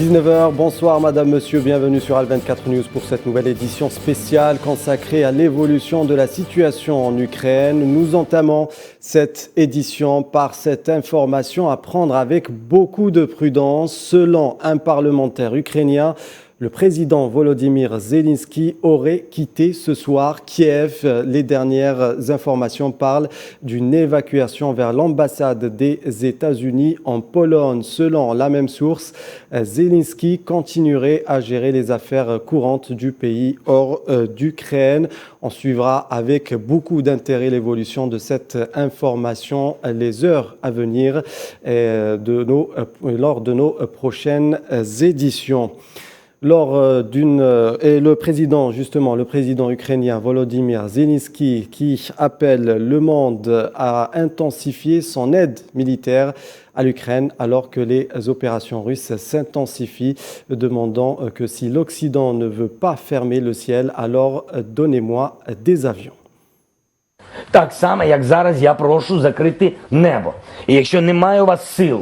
19 h, bonsoir madame, monsieur, bienvenue sur Al24 News pour cette nouvelle édition spéciale consacrée à l'évolution de la situation en Ukraine. Nous entamons cette édition par cette information à prendre avec beaucoup de prudence. Selon un parlementaire ukrainien, le président Volodymyr Zelensky aurait quitté ce soir Kiev. Les dernières informations parlent d'une évacuation vers l'ambassade des États-Unis en Pologne. Selon la même source, Zelensky continuerait à gérer les affaires courantes du pays hors d'Ukraine. On suivra avec beaucoup d'intérêt l'évolution de cette information les heures à venir lors de nos prochaines éditions. Le président ukrainien Volodymyr Zelensky qui appelle le monde à intensifier son aide militaire à l'Ukraine alors que les opérations russes s'intensifient, demandant que si l'Occident ne veut pas fermer le ciel, alors donnez-moi des avions. Так само, як зараз я прошу закрити небо. І якщо немає у вас сил,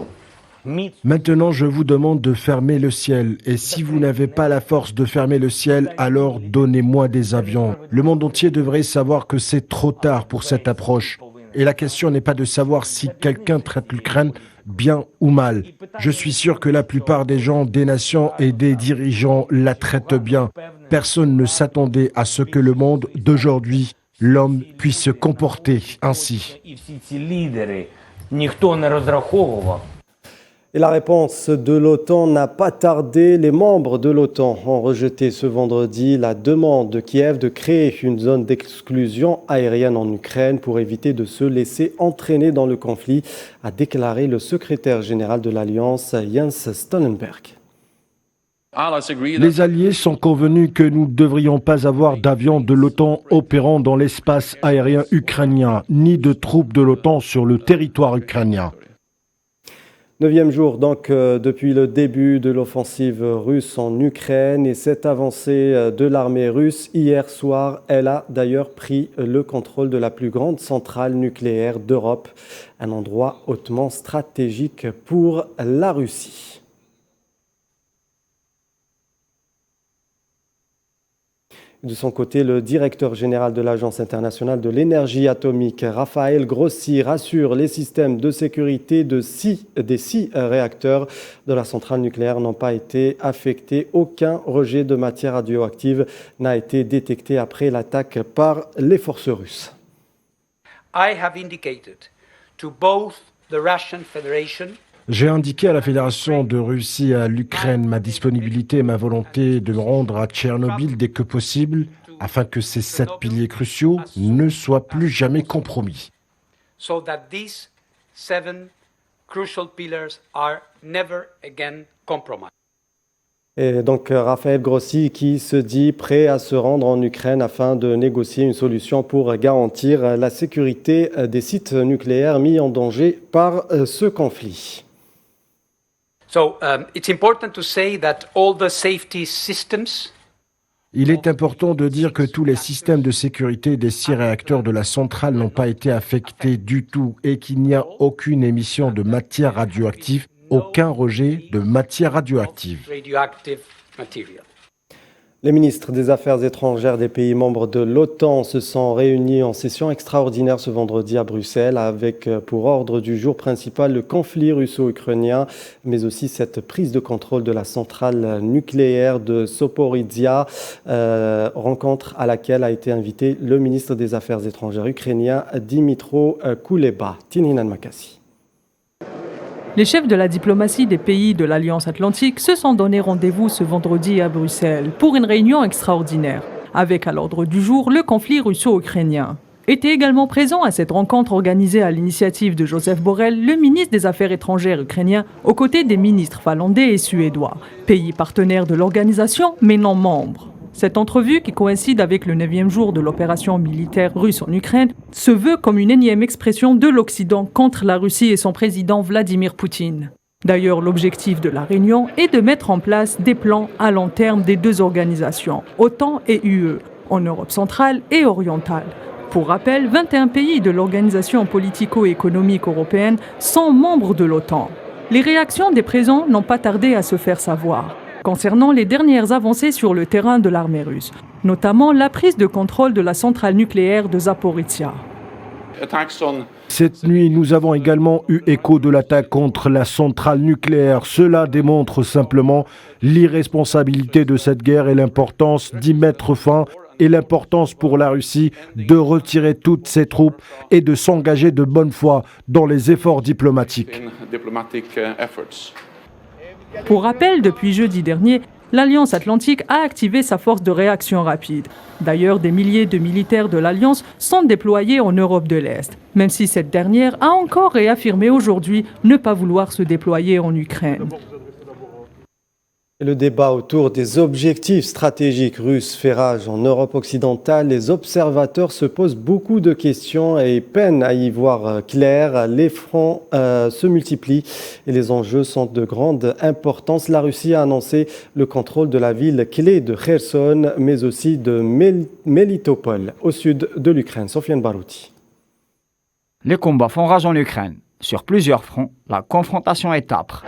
Maintenant, je vous demande de fermer le ciel. Et si vous n'avez pas la force de fermer le ciel, alors donnez-moi des avions. Le monde entier devrait savoir que c'est trop tard pour cette approche. Et la question n'est pas de savoir si quelqu'un traite l'Ukraine bien ou mal. Je suis sûr que la plupart des gens, des nations et des dirigeants la traitent bien. Personne ne s'attendait à ce que le monde d'aujourd'hui, l'homme, puisse se comporter ainsi. Et la réponse de l'OTAN n'a pas tardé. Les membres de l'OTAN ont rejeté ce vendredi la demande de Kiev de créer une zone d'exclusion aérienne en Ukraine pour éviter de se laisser entraîner dans le conflit, a déclaré le secrétaire général de l'Alliance, Jens Stoltenberg. Les alliés sont convenus que nous ne devrions pas avoir d'avions de l'OTAN opérant dans l'espace aérien ukrainien, ni de troupes de l'OTAN sur le territoire ukrainien. 9e jour donc depuis le début de l'offensive russe en Ukraine et cette avancée de l'armée russe hier soir, elle a d'ailleurs pris le contrôle de la plus grande centrale nucléaire d'Europe, un endroit hautement stratégique pour la Russie. De son côté, le directeur général de l'Agence internationale de l'énergie atomique, Rafael Grossi, rassure les systèmes de sécurité des 6 réacteurs de la centrale nucléaire n'ont pas été affectés. Aucun rejet de matière radioactive n'a été détecté après l'attaque par les forces russes. J'ai indiqué à la Fédération de Russie et à l'Ukraine ma disponibilité et ma volonté de me rendre à Tchernobyl dès que possible, afin que ces 7 piliers cruciaux ne soient plus jamais compromis. Et donc Rafael Grossi qui se dit prêt à se rendre en Ukraine afin de négocier une solution pour garantir la sécurité des sites nucléaires mis en danger par ce conflit. Il est important de dire que tous les systèmes de sécurité des 6 réacteurs de la centrale n'ont pas été affectés du tout et qu'il n'y a aucune émission de matière radioactive, aucun rejet de matière radioactive. Les ministres des Affaires étrangères des pays membres de l'OTAN se sont réunis en session extraordinaire ce vendredi à Bruxelles avec pour ordre du jour principal le conflit russo-ukrainien, mais aussi cette prise de contrôle de la centrale nucléaire de Zaporizhzhia, rencontre à laquelle a été invité le ministre des Affaires étrangères ukrainien Dmytro Kuleba. Tininan Makassi. Les chefs de la diplomatie des pays de l'Alliance Atlantique se sont donné rendez-vous ce vendredi à Bruxelles pour une réunion extraordinaire, avec à l'ordre du jour le conflit russo-ukrainien. Était également présent à cette rencontre organisée à l'initiative de Joseph Borrell, le ministre des Affaires étrangères ukrainien, aux côtés des ministres finlandais et suédois, pays partenaires de l'organisation mais non membres. Cette entrevue, qui coïncide avec le 9e jour de l'opération militaire russe en Ukraine, se veut comme une énième expression de l'Occident contre la Russie et son président Vladimir Poutine. D'ailleurs, l'objectif de la réunion est de mettre en place des plans à long terme des 2 organisations, OTAN et UE, en Europe centrale et orientale. Pour rappel, 21 pays de l'Organisation politico-économique européenne sont membres de l'OTAN. Les réactions des présents n'ont pas tardé à se faire savoir concernant les dernières avancées sur le terrain de l'armée russe, notamment la prise de contrôle de la centrale nucléaire de Zaporizhzhia. Cette nuit, nous avons également eu écho de l'attaque contre la centrale nucléaire. Cela démontre simplement l'irresponsabilité de cette guerre et l'importance d'y mettre fin et l'importance pour la Russie de retirer toutes ses troupes et de s'engager de bonne foi dans les efforts diplomatiques. Pour rappel, depuis jeudi dernier, l'Alliance Atlantique a activé sa force de réaction rapide. D'ailleurs, des milliers de militaires de l'Alliance sont déployés en Europe de l'Est, même si cette dernière a encore réaffirmé aujourd'hui ne pas vouloir se déployer en Ukraine. Le débat autour des objectifs stratégiques russes fait rage en Europe occidentale. Les observateurs se posent beaucoup de questions et peinent à y voir clair. Les fronts se multiplient et les enjeux sont de grande importance. La Russie a annoncé le contrôle de la ville clé de Kherson, mais aussi de Melitopol, au sud de l'Ukraine. Sofiane Barouti. Les combats font rage en Ukraine. Sur plusieurs fronts, la confrontation est âpre.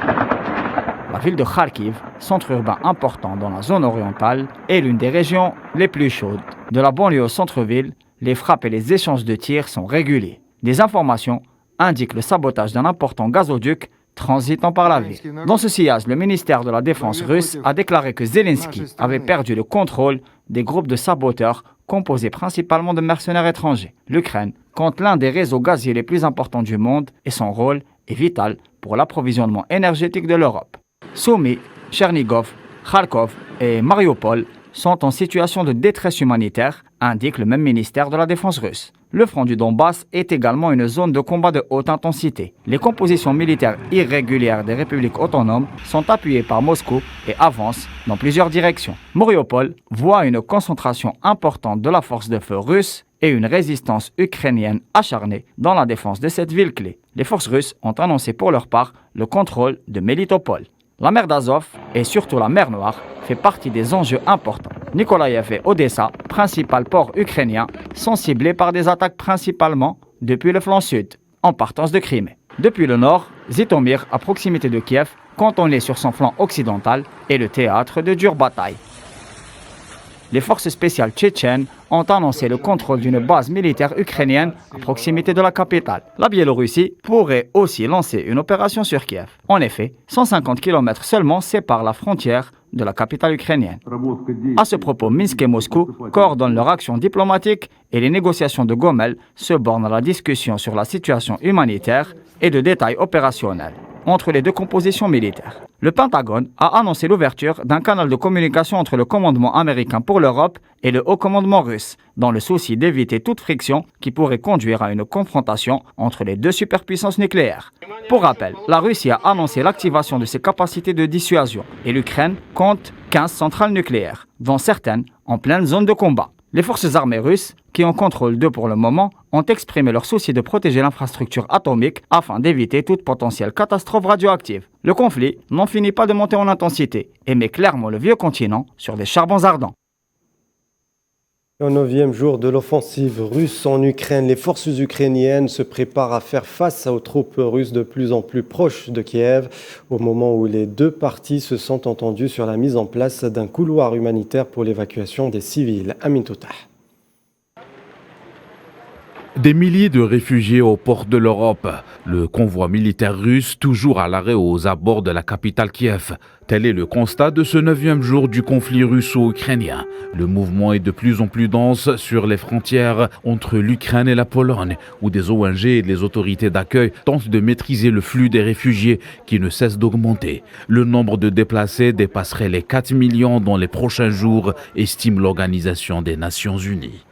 La ville de Kharkiv, centre urbain important dans la zone orientale, est l'une des régions les plus chaudes. De la banlieue au centre-ville, les frappes et les échanges de tirs sont réguliers. Des informations indiquent le sabotage d'un important gazoduc transitant par la ville. Dans ce sillage, le ministère de la Défense russe a déclaré que Zelensky avait perdu le contrôle des groupes de saboteurs composés principalement de mercenaires étrangers. L'Ukraine compte l'un des réseaux gaziers les plus importants du monde et son rôle est vital pour l'approvisionnement énergétique de l'Europe. Soumy, Chernigov, Kharkov et Mariupol sont en situation de détresse humanitaire, indique le même ministère de la Défense russe. Le front du Donbass est également une zone de combat de haute intensité. Les compositions militaires irrégulières des républiques autonomes sont appuyées par Moscou et avancent dans plusieurs directions. Mariupol voit une concentration importante de la force de feu russe et une résistance ukrainienne acharnée dans la défense de cette ville clé. Les forces russes ont annoncé pour leur part le contrôle de Melitopol. La mer d'Azov et surtout la mer Noire fait partie des enjeux importants. Nikolaïev et Odessa, principal port ukrainien, sont ciblés par des attaques principalement depuis le flanc sud, en partance de Crimée. Depuis le nord, Zhytomyr, à proximité de Kiev, cantonné sur son flanc occidental, est le théâtre de dures batailles. Les forces spéciales tchétchènes ont annoncé le contrôle d'une base militaire ukrainienne à proximité de la capitale. La Biélorussie pourrait aussi lancer une opération sur Kiev. En effet, 150 km seulement séparent la frontière de la capitale ukrainienne. À ce propos, Minsk et Moscou coordonnent leur action diplomatique et les négociations de Gomel se bornent à la discussion sur la situation humanitaire et de détails opérationnels entre les deux compositions militaires. Le Pentagone a annoncé l'ouverture d'un canal de communication entre le commandement américain pour l'Europe et le haut commandement russe, dans le souci d'éviter toute friction qui pourrait conduire à une confrontation entre les deux superpuissances nucléaires. Pour rappel, la Russie a annoncé l'activation de ses capacités de dissuasion et l'Ukraine compte 15 centrales nucléaires, dont certaines en pleine zone de combat. Les forces armées russes, qui en contrôlent deux pour le moment, ont exprimé leur souci de protéger l'infrastructure atomique afin d'éviter toute potentielle catastrophe radioactive. Le conflit n'en finit pas de monter en intensité et met clairement le vieux continent sur des charbons ardents. Au 9e jour de l'offensive russe en Ukraine, les forces ukrainiennes se préparent à faire face aux troupes russes de plus en plus proches de Kiev, au moment où les deux parties se sont entendues sur la mise en place d'un couloir humanitaire pour l'évacuation des civils. Amin Toutah. Des milliers de réfugiés aux portes de l'Europe. Le convoi militaire russe toujours à l'arrêt aux abords de la capitale Kiev. Tel est le constat de ce 9e jour du conflit russo-ukrainien. Le mouvement est de plus en plus dense sur les frontières entre l'Ukraine et la Pologne, où des ONG et les autorités d'accueil tentent de maîtriser le flux des réfugiés qui ne cesse d'augmenter. Le nombre de déplacés dépasserait les 4 millions dans les prochains jours, estime l'Organisation des Nations Unies.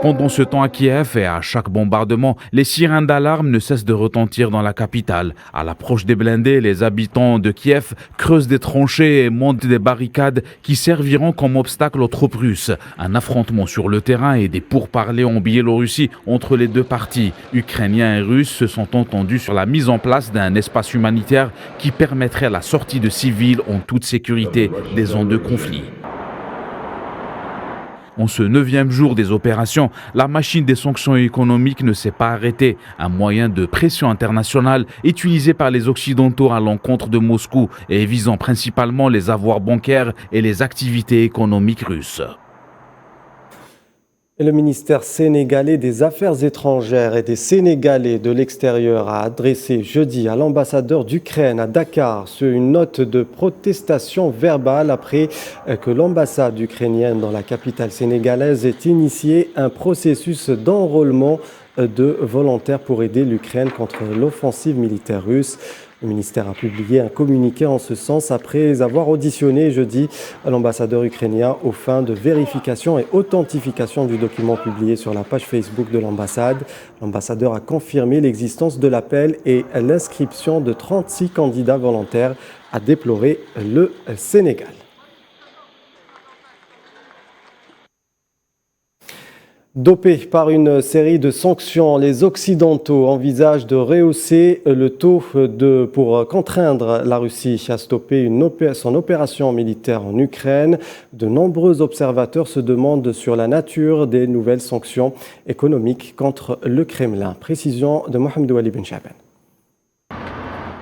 Pendant ce temps à Kiev et à chaque bombardement, les sirènes d'alarme ne cessent de retentir dans la capitale. À l'approche des blindés, les habitants de Kiev creusent des tranchées et montent des barricades qui serviront comme obstacle aux troupes russes. Un affrontement sur le terrain et des pourparlers en Biélorussie entre les deux parties. Ukrainiens et Russes se sont entendus sur la mise en place d'un espace humanitaire qui permettrait la sortie de civils en toute sécurité des zones de conflit. En ce 9e jour des opérations, la machine des sanctions économiques ne s'est pas arrêtée. Un moyen de pression internationale utilisé par les Occidentaux à l'encontre de Moscou et visant principalement les avoirs bancaires et les activités économiques russes. Et le ministère sénégalais des Affaires étrangères et des Sénégalais de l'extérieur a adressé jeudi à l'ambassadeur d'Ukraine à Dakar une note de protestation verbale après que l'ambassade ukrainienne dans la capitale sénégalaise ait initié un processus d'enrôlement de volontaires pour aider l'Ukraine contre l'offensive militaire russe. Le ministère a publié un communiqué en ce sens après avoir auditionné jeudi l'ambassadeur ukrainien aux fins de vérification et authentification du document publié sur la page Facebook de l'ambassade. L'ambassadeur a confirmé l'existence de l'appel et l'inscription de 36 candidats volontaires, a déploré le Sénégal. Dopés par une série de sanctions, les Occidentaux envisagent de rehausser le taux pour contraindre la Russie à stopper son opération militaire en Ukraine. De nombreux observateurs se demandent sur la nature des nouvelles sanctions économiques contre le Kremlin. Précision de Mohamed Ouali Ben Chaban.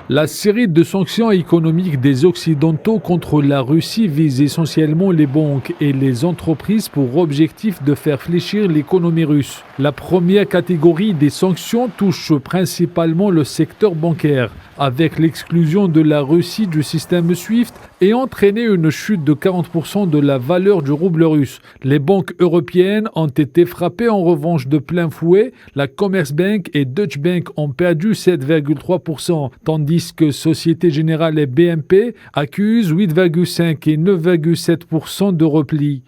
La série de sanctions économiques des Occidentaux contre la Russie vise essentiellement les banques et les entreprises pour objectif de faire fléchir l'économie russe. La première catégorie des sanctions touche principalement le secteur bancaire, avec l'exclusion de la Russie du système SWIFT et entraîné une chute de 40% de la valeur du rouble russe. Les banques européennes ont été frappées en revanche de plein fouet. La Commerzbank et Deutsche Bank ont perdu 7,3%, tandis que Société Générale et BNP accusent 8,5 et 9,7% de repli.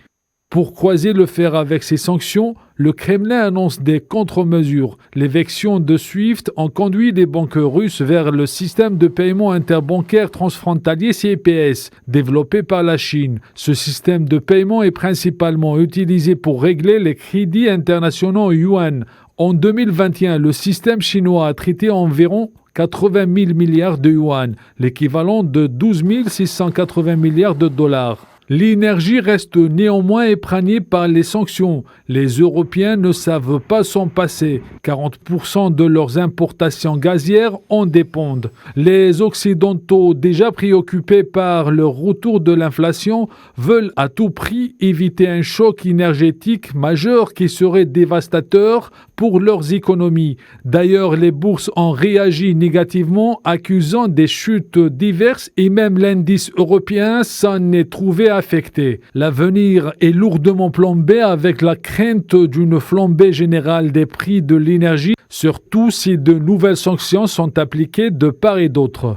Pour croiser le fer avec ces sanctions, le Kremlin annonce des contre-mesures. L'éviction de SWIFT ont conduit les banques russes vers le système de paiement interbancaire transfrontalier CIPS, développé par la Chine. Ce système de paiement est principalement utilisé pour régler les crédits internationaux en yuan. En 2021, le système chinois a traité environ 80 000 milliards de yuan, l'équivalent de 12 680 milliards de dollars. L'énergie reste néanmoins épargnée par les sanctions. Les Européens ne savent pas s'en passer. 40% de leurs importations gazières en dépendent. Les Occidentaux, déjà préoccupés par le retour de l'inflation, veulent à tout prix éviter un choc énergétique majeur qui serait dévastateur pour leurs économies. D'ailleurs, les bourses ont réagi négativement, accusant des chutes diverses et même l'indice européen s'en est trouvé affecté. L'avenir est lourdement plombé avec la crainte d'une flambée générale des prix de l'énergie, surtout si de nouvelles sanctions sont appliquées de part et d'autre.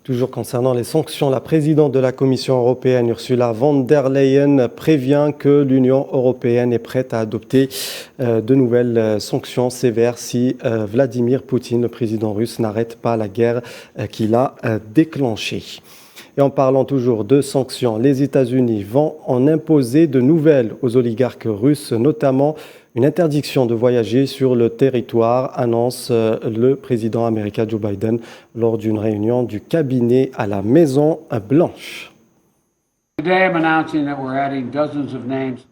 Toujours concernant les sanctions, la présidente de la Commission européenne, Ursula von der Leyen, prévient que l'Union européenne est prête à adopter de nouvelles sanctions sévères si Vladimir Poutine, le président russe, n'arrête pas la guerre qu'il a déclenchée. Et en parlant toujours de sanctions, les États-Unis vont en imposer de nouvelles aux oligarques russes, notamment une interdiction de voyager sur le territoire, annonce le président américain Joe Biden lors d'une réunion du cabinet à la Maison-Blanche.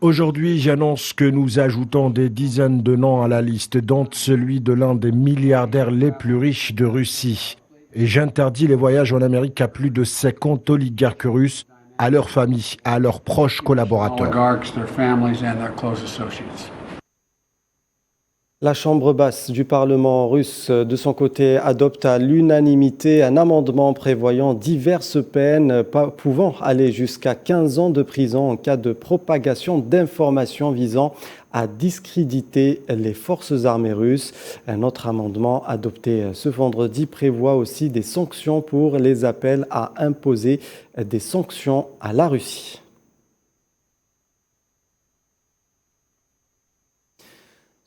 Aujourd'hui, j'annonce que nous ajoutons des dizaines de noms à la liste, dont celui de l'un des milliardaires les plus riches de Russie. Et j'interdis les voyages en Amérique à plus de 50 oligarques russes, à leurs familles, à leurs proches collaborateurs. La Chambre basse du Parlement russe, de son côté, adopte à l'unanimité un amendement prévoyant diverses peines pouvant aller jusqu'à 15 ans de prison en cas de propagation d'informations visant à discréditer les forces armées russes. Un autre amendement adopté ce vendredi prévoit aussi des sanctions pour les appels à imposer des sanctions à la Russie.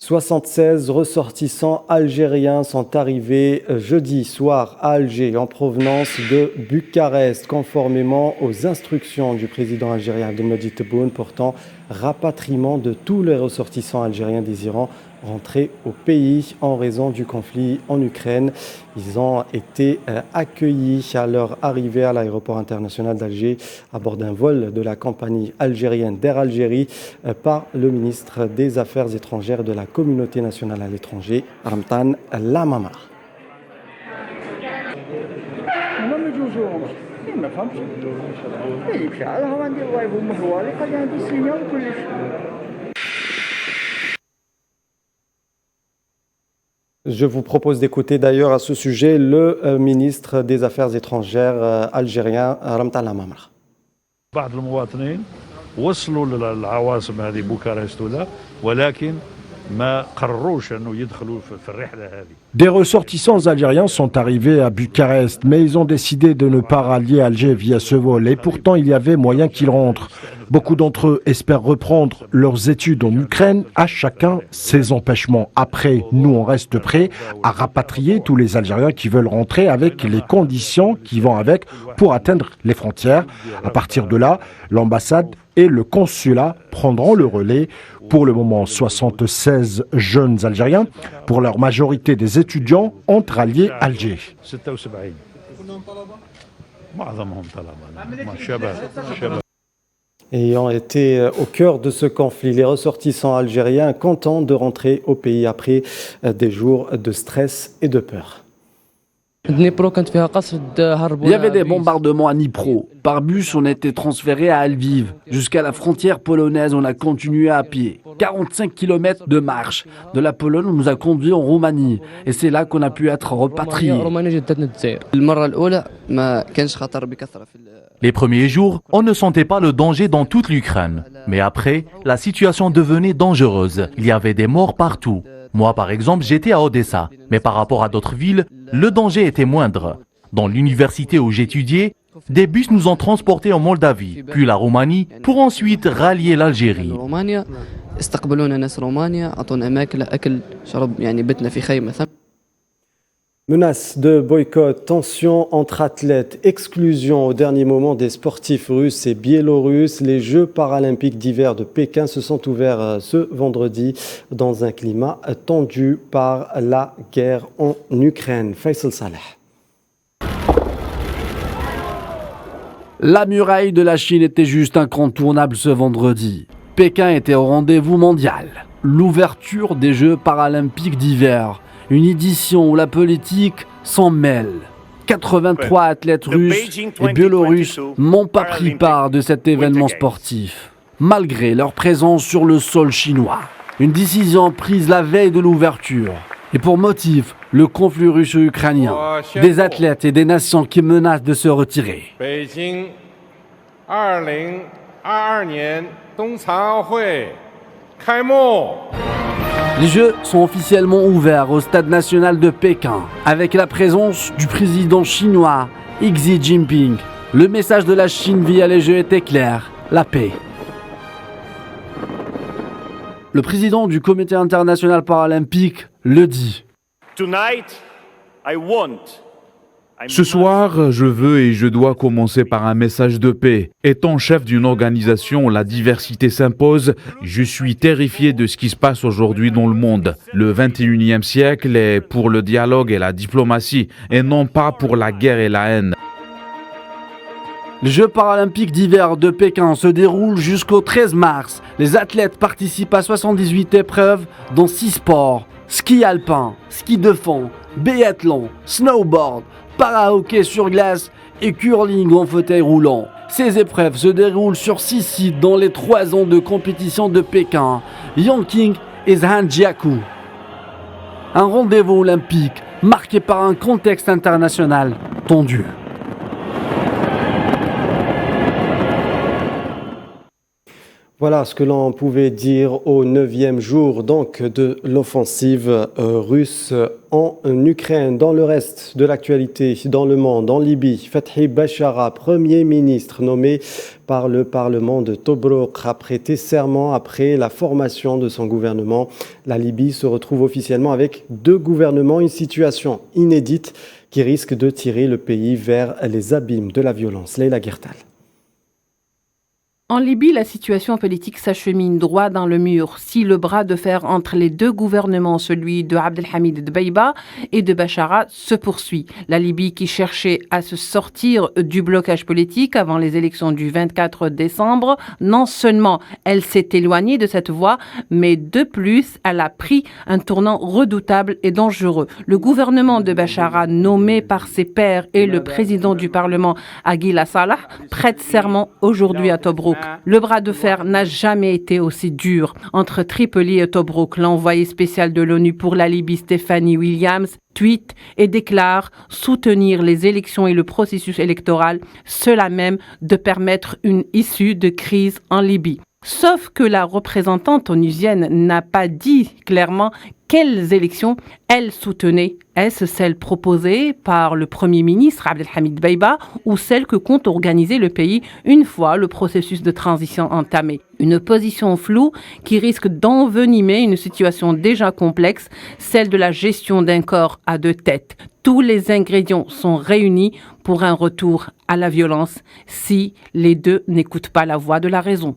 76 ressortissants algériens sont arrivés jeudi soir à Alger en provenance de Bucarest, conformément aux instructions du président algérien Abdelmadjid Tebboune portant rapatriement de tous les ressortissants algériens désirant rentrer au pays en raison du conflit en Ukraine. Ils ont été accueillis à leur arrivée à l'aéroport international d'Alger à bord d'un vol de la compagnie algérienne d'Air Algérie par le ministre des Affaires étrangères de la communauté nationale à l'étranger, Ramtan Lamamra. Je vous propose d'écouter d'ailleurs à ce sujet le ministre des Affaires étrangères algérien, Ramtan Lamamra. بعض المواطنين وصلوا للعواصم هذه بوكارست ولا ولكن ما قرروش انه يدخلوا في الرحله هذه. Des ressortissants algériens sont arrivés à Bucarest, mais ils ont décidé de ne pas rallier Alger via ce vol. Et pourtant, il y avait moyen qu'ils rentrent. Beaucoup d'entre eux espèrent reprendre leurs études en Ukraine, à chacun ses empêchements. Après, nous, on reste prêts à rapatrier tous les Algériens qui veulent rentrer avec les conditions qui vont avec pour atteindre les frontières. À partir de là, l'ambassade et le consulat prendront le relais. Pour le moment, 76 jeunes Algériens, pour leur majorité des étudiants, ont rallié Alger. 76 معظمهم طلبه شباب. Ayant été au cœur de ce conflit, les ressortissants algériens contents de rentrer au pays après des jours de stress et de peur. Il y avait des bombardements à Dnipro. Par bus, on était transféré à Lviv. Jusqu'à la frontière polonaise, on a continué à pied. 45 km de marche. De la Pologne, on nous a conduits en Roumanie. Et c'est là qu'on a pu être repatriés. Les premiers jours, on ne sentait pas le danger dans toute l'Ukraine. Mais après, la situation devenait dangereuse. Il y avait des morts partout. Moi, par exemple, j'étais à Odessa. Mais par rapport à d'autres villes, le danger était moindre. Dans l'université où j'étudiais, des bus nous ont transportés en Moldavie, puis la Roumanie, pour ensuite rallier l'Algérie. Menace de boycott, tension entre athlètes, exclusion au dernier moment des sportifs russes et biélorusses. Les Jeux paralympiques d'hiver de Pékin se sont ouverts ce vendredi dans un climat tendu par la guerre en Ukraine. Faisal Saleh. La muraille de la Chine était juste incontournable ce vendredi. Pékin était au rendez-vous mondial. L'ouverture des Jeux paralympiques d'hiver. Une édition où la politique s'en mêle. 83 athlètes russes et biélorusses n'ont pas pris part de cet événement sportif, malgré leur présence sur le sol chinois. Une décision prise la veille de l'ouverture. Et pour motif, le conflit russo-ukrainien. Des athlètes et des nations qui menacent de se retirer. Les Jeux sont officiellement ouverts au stade national de Pékin, avec la présence du président chinois Xi Jinping. Le message de la Chine via les Jeux était clair, la paix. Le président du Comité international paralympique le dit. Ce soir, je veux et je dois commencer par un message de paix. Étant chef d'une organisation où la diversité s'impose, je suis terrifié de ce qui se passe aujourd'hui dans le monde. Le 21e siècle est pour le dialogue et la diplomatie, et non pas pour la guerre et la haine. Les Jeux paralympiques d'hiver de Pékin se déroulent jusqu'au 13 mars. Les athlètes participent à 78 épreuves dans 6 sports. Ski alpin, ski de fond, biathlon, snowboard, para-hockey sur glace et curling en fauteuil roulant. Ces épreuves se déroulent sur 6 sites dans les 3 ans de compétition de Pékin, Yongqing et Zhangjiakou. Un rendez-vous olympique marqué par un contexte international tendu. Voilà ce que l'on pouvait dire au 9e jour donc, de l'offensive russe en Ukraine. Dans le reste de l'actualité, dans le monde, en Libye, Fathi Bashara, Premier ministre nommé par le Parlement de Tobruk, a prêté serment après la formation de son gouvernement. La Libye se retrouve officiellement avec 2 gouvernements, une situation inédite qui risque de tirer le pays vers les abîmes de la violence. Leila Gertal. En Libye, la situation politique s'achemine droit dans le mur. Si le bras de fer entre les deux gouvernements, celui de Abdelhamid Dbeiba et de Bachara, se poursuit. La Libye qui cherchait à se sortir du blocage politique avant les élections du 24 décembre, non seulement elle s'est éloignée de cette voie, mais de plus, elle a pris un tournant redoutable et dangereux. Le gouvernement de Bachara, nommé par ses pairs et le président du Parlement, Aguila Salah, prête serment aujourd'hui à Tobrouk. Le bras de fer n'a jamais été aussi dur. Entre Tripoli et Tobrouk, l'envoyé spécial de l'ONU pour la Libye, Stephanie Williams, tweet et déclare soutenir les élections et le processus électoral, cela même de permettre une issue de crise en Libye. Sauf que la représentante onusienne n'a pas dit clairement quelles élections elle soutenait. Est-ce celles proposées par le Premier ministre Abdelhamid Dbeiba ou celles que compte organiser le pays une fois le processus de transition entamé? Une position floue qui risque d'envenimer une situation déjà complexe, celle de la gestion d'un corps à deux têtes. Tous les ingrédients sont réunis pour un retour à la violence si les deux n'écoutent pas la voix de la raison.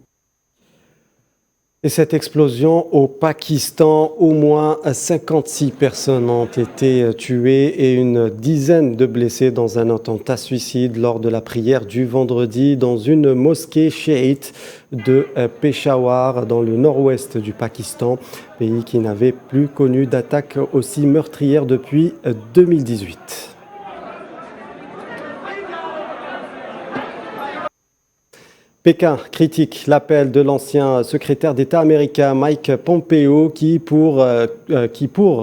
Et cette explosion au Pakistan, au moins 56 personnes ont été tuées et une dizaine de blessés dans un attentat suicide lors de la prière du vendredi dans une mosquée chiite de Peshawar dans le nord-ouest du Pakistan, pays qui n'avait plus connu d'attaque aussi meurtrière depuis 2018. Pékin critique l'appel de l'ancien secrétaire d'État américain Mike Pompeo qui pour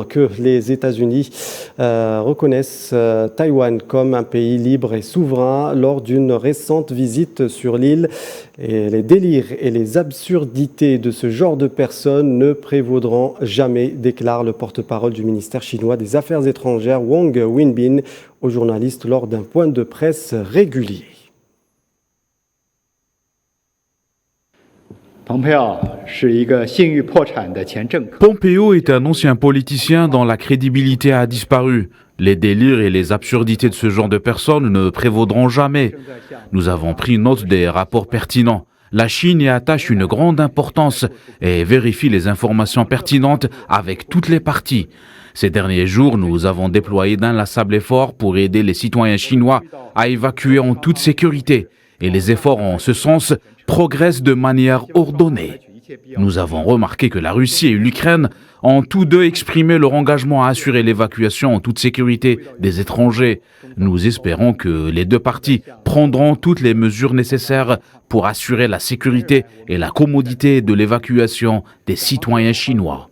que les États-Unis reconnaissent Taïwan comme un pays libre et souverain lors d'une récente visite sur l'île. Et les délires et les absurdités de ce genre de personnes ne prévaudront jamais, déclare le porte-parole du ministère chinois des Affaires étrangères Wang Wenbin aux journalistes lors d'un point de presse régulier. Pompeo est un ancien politicien dont la crédibilité a disparu. Les délires et les absurdités de ce genre de personnes ne prévaudront jamais. Nous avons pris note des rapports pertinents. La Chine y attache une grande importance et vérifie les informations pertinentes avec toutes les parties. Ces derniers jours, nous avons déployé d'inlassables efforts pour aider les citoyens chinois à évacuer en toute sécurité. Et les efforts en ce sens progressent de manière ordonnée. Nous avons remarqué que la Russie et l'Ukraine ont tous deux exprimé leur engagement à assurer l'évacuation en toute sécurité des étrangers. Nous espérons que les deux parties prendront toutes les mesures nécessaires pour assurer la sécurité et la commodité de l'évacuation des citoyens chinois.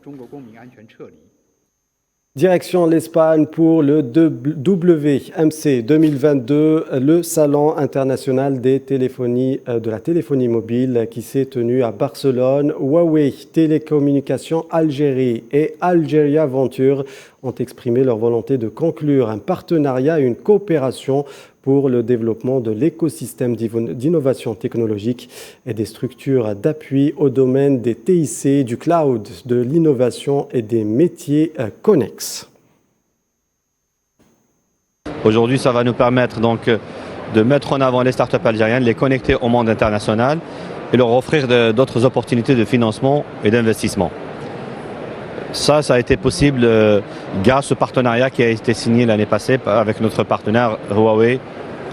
Direction l'Espagne pour le WMC 2022, le salon international de la téléphonie mobile qui s'est tenu à Barcelone. Huawei Télécommunications Algérie et Algeria Venture ont exprimé leur volonté de conclure un partenariat et une coopération pour le développement de l'écosystème d'innovation technologique et des structures d'appui au domaine des TIC, du cloud, de l'innovation et des métiers connexes. Aujourd'hui, ça va nous permettre donc de mettre en avant les startups algériennes, les connecter au monde international et leur offrir d'autres opportunités de financement et d'investissement. Ça a été possible grâce au partenariat qui a été signé l'année passée avec notre partenaire Huawei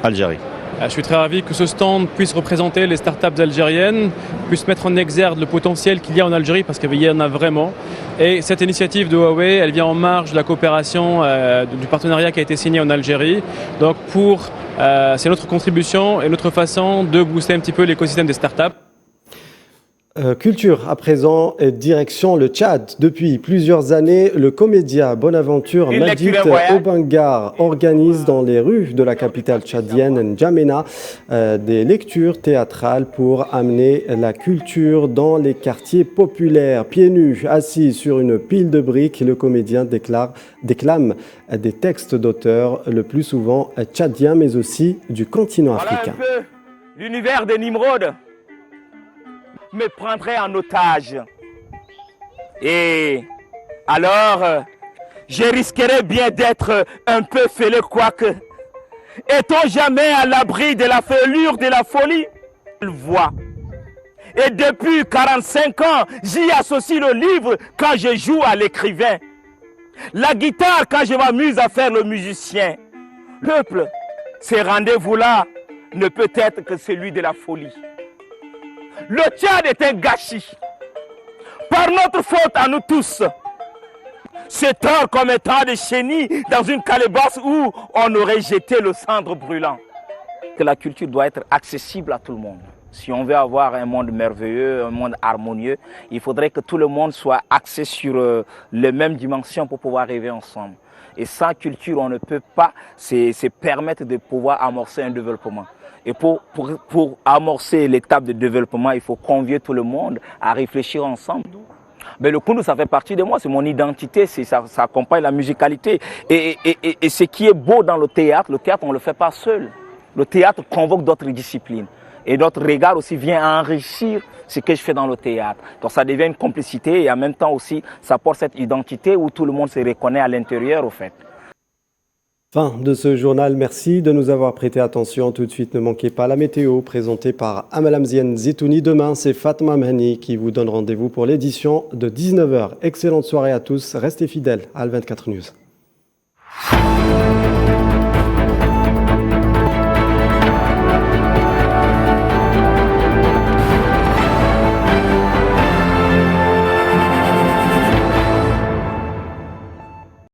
Algérie. Je suis très ravi que ce stand puisse représenter les startups algériennes, puisse mettre en exergue le potentiel qu'il y a en Algérie, parce qu'il y en a vraiment. Et cette initiative de Huawei, elle vient en marge de la coopération du partenariat qui a été signé en Algérie. Donc c'est notre contribution et notre façon de booster un petit peu l'écosystème des startups. Culture à présent, direction le Tchad. Depuis plusieurs années, le comédien Bonaventure Madit Obangar organise dans les rues de la capitale tchadienne N'Djamena des lectures théâtrales pour amener la culture dans les quartiers populaires. Pieds nus, assis sur une pile de briques, le comédien déclame des textes d'auteurs, le plus souvent tchadiens, mais aussi du continent africain. Voilà un peu l'univers de Nimrod me prendrait en otage. Et alors, je risquerais bien d'être un peu fêlé, quoique. Est-on jamais à l'abri de la fêlure de la folie? Elle voit Et depuis 45 ans, j'y associe le livre quand je joue à l'écrivain. La guitare quand je m'amuse à faire le musicien. Peuple, ces rendez-vous-là ne peut être que celui de la folie. Le Tchad est un gâchis. Par notre faute à nous tous. C'est tort comme étant des chenilles dans une calebasse où on aurait jeté le cendre brûlant. Que la culture doit être accessible à tout le monde. Si on veut avoir un monde merveilleux, un monde harmonieux, il faudrait que tout le monde soit axé sur les mêmes dimensions pour pouvoir rêver ensemble. Et sans culture, on ne peut pas se permettre de pouvoir amorcer un développement. Et pour amorcer l'étape de développement, il faut convier tout le monde à réfléchir ensemble. Mais le Koundou, ça fait partie de moi, c'est mon identité, ça accompagne la musicalité. Et ce qui est beau dans le théâtre, on ne le fait pas seul. Le théâtre convoque d'autres disciplines. Et notre regard aussi vient enrichir ce que je fais dans le théâtre. Donc ça devient une complicité et en même temps aussi, ça porte cette identité où tout le monde se reconnaît à l'intérieur au fait. Fin de ce journal, merci de nous avoir prêté attention. Tout de suite, ne manquez pas la météo présentée par Amalamzienne Zitouni. Demain, c'est Fatma Mhani qui vous donne rendez-vous pour l'édition de 19h. Excellente soirée à tous, restez fidèles à Al 24 News.